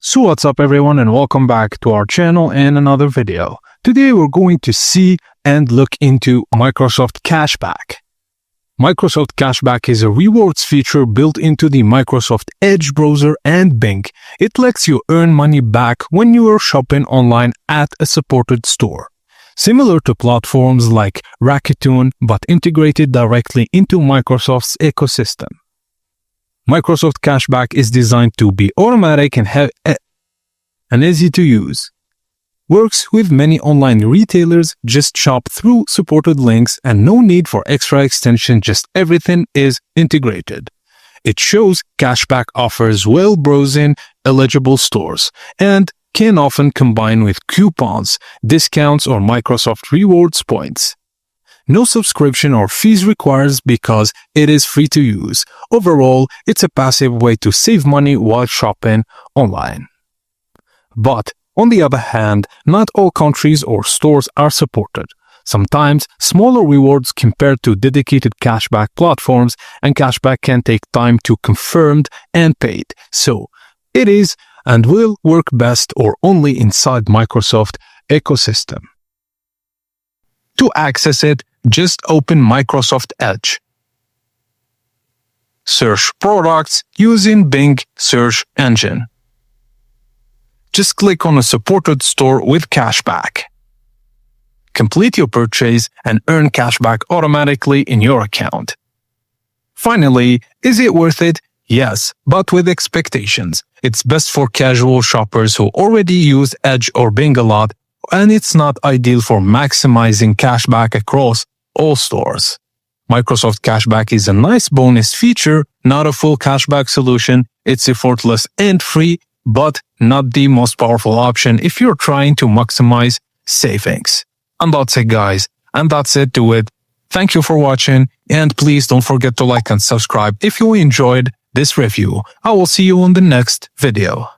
So what's up everyone, and welcome back to our channel and another video. Today we're going to see and look into Microsoft Cashback. Microsoft Cashback is a rewards feature built into the Microsoft Edge browser and Bing. It lets you earn money back when you are shopping online at a supported store. Similar to platforms like Rakuten, but integrated directly into Microsoft's ecosystem. Microsoft Cashback is designed to be automatic and easy to use. Works with many online retailers. Just shop through supported links and no need for extra extension, just everything is integrated. It shows Cashback offers well browsing eligible stores and can often combine with coupons, discounts or Microsoft Rewards points. No subscription or fees required because it is free to use. Overall, it's a passive way to save money while shopping online. But on the other hand, not all countries or stores are supported. Sometimes smaller rewards compared to dedicated cashback platforms, and cashback can take time to confirmed and paid. So it is and will work best or only inside Microsoft ecosystem. To access it, just open Microsoft Edge. Search products using Bing search engine. Just click on a supported store with cashback. Complete your purchase and earn cashback automatically in your account. Finally, is it worth it? Yes, but with expectations. It's best for casual shoppers who already use Edge or Bing a lot, and it's not ideal for maximizing cashback across all stores. Microsoft Cashback is a nice bonus feature, not a full cashback solution. It's effortless and free, but not the most powerful option if you're trying to maximize savings. And that's it, guys. And that's it to it. Thank you for watching, and please don't forget to like and subscribe if you enjoyed this review. I will see you on the next video.